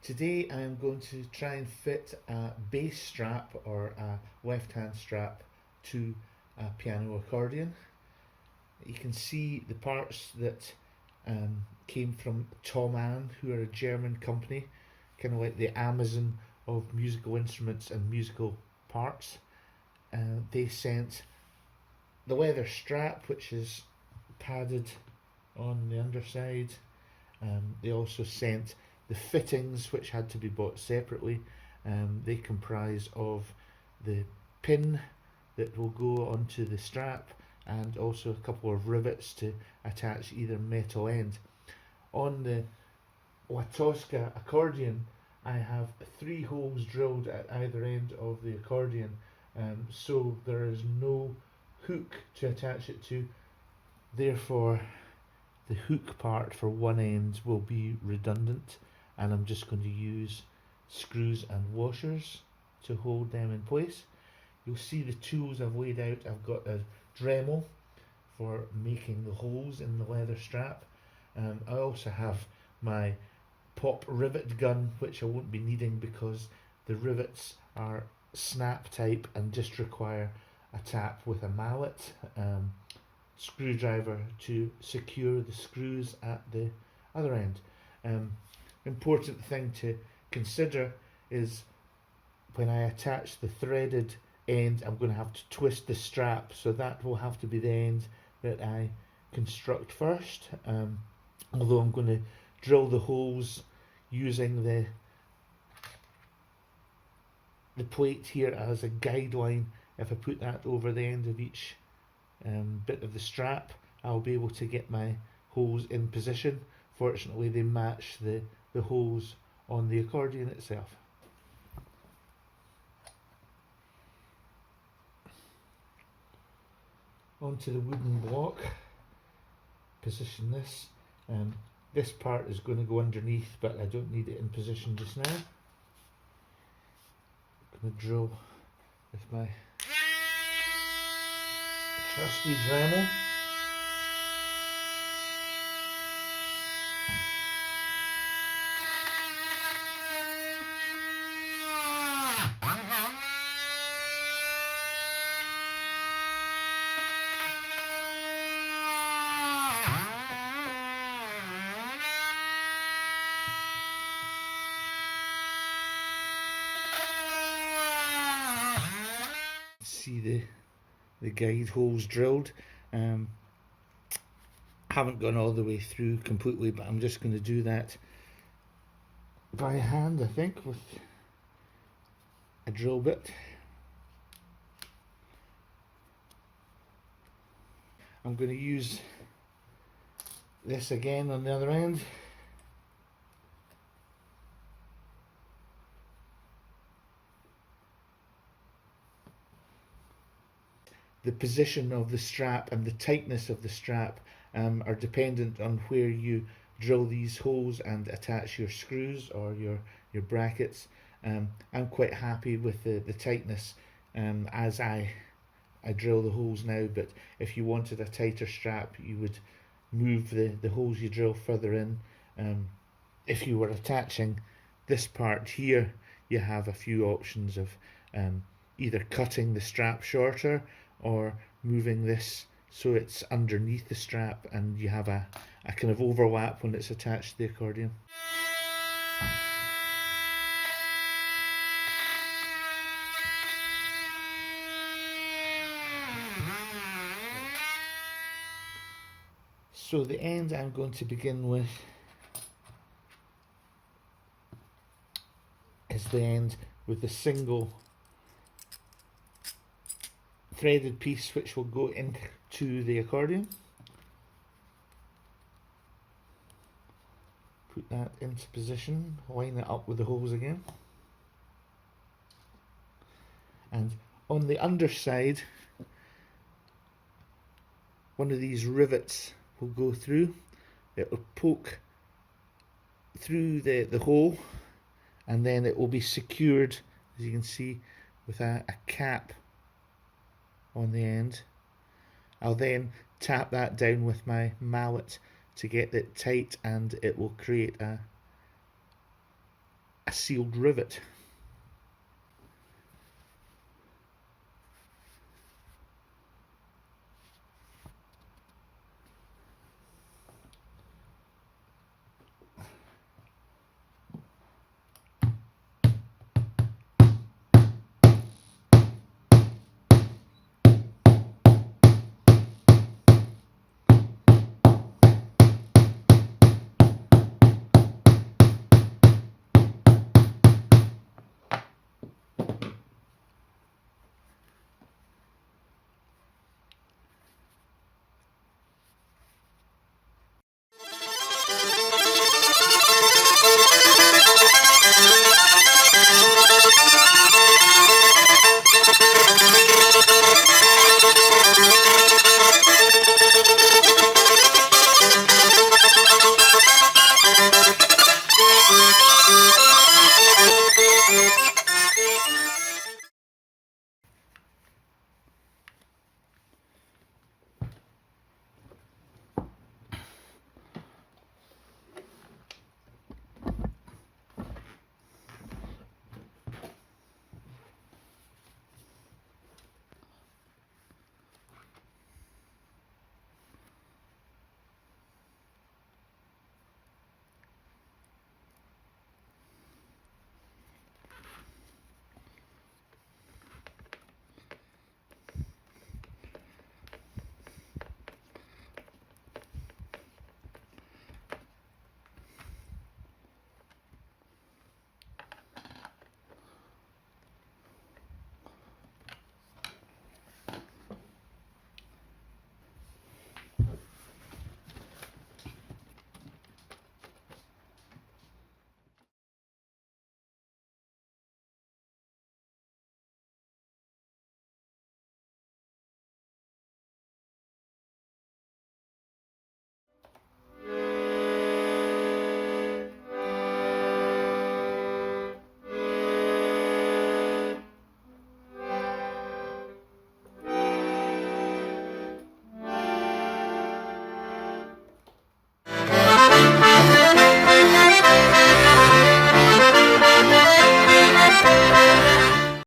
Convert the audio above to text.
Today I am going to try and fit a bass strap or a left hand strap to a piano accordion. You can see the parts that came from Thomann, who are a German company, kind of like the Amazon of musical instruments and musical parts. They sent the leather strap, which is padded on the underside. They also sent the fittings, which had to be bought separately. They comprise of the pin that will go onto the strap and also a couple of rivets to attach either metal end. On the Tosca accordion, I have 3 holes drilled at either end of the accordion, so there is no hook to attach it to. Therefore, the hook part for one end will be redundant, and I'm just going to use screws and washers to hold them in place. You'll see the tools I've laid out. I've got a Dremel for making the holes in the leather strap. I also have my pop rivet gun, which I won't be needing because the rivets are snap type and just require a tap with a mallet. Screwdriver to secure the screws at the other end. Important thing to consider is when I attach the threaded end, I'm going to have to twist the strap, so that will have to be the end that I construct first. Although I'm going to drill the holes using the plate here as a guideline. If I put that over the end of each bit of the strap, I'll be able to get my holes in position. Fortunately, they match the holes on the accordion itself. Onto the wooden block, position this. This part is going to go underneath, but I don't need it in position just now. I'm going to drill with my trusty Dremel. See the guide holes drilled. Haven't gone all the way through completely, but I'm just going to do that by hand, I think, with a drill bit. I'm going to use this again on the other end. The position of the strap and the tightness of the strap are dependent on where you drill these holes and attach your screws or your brackets. I'm quite happy with the tightness as I drill the holes now, but if you wanted a tighter strap, you would move the holes you drill further in. If you were attaching this part here, you have a few options of either cutting the strap shorter or moving this so it's underneath the strap and you have a kind of overlap when it's attached to the accordion. So the end I'm going to begin with is the end with the single threaded piece which will go into the accordion. Put that into position, line it up with the holes again. And on the underside, one of these rivets will go through. It will poke through the hole, and then it will be secured, as you can see, with a cap on the end. I'll then tap that down with my mallet to get it tight, and it will create a sealed rivet.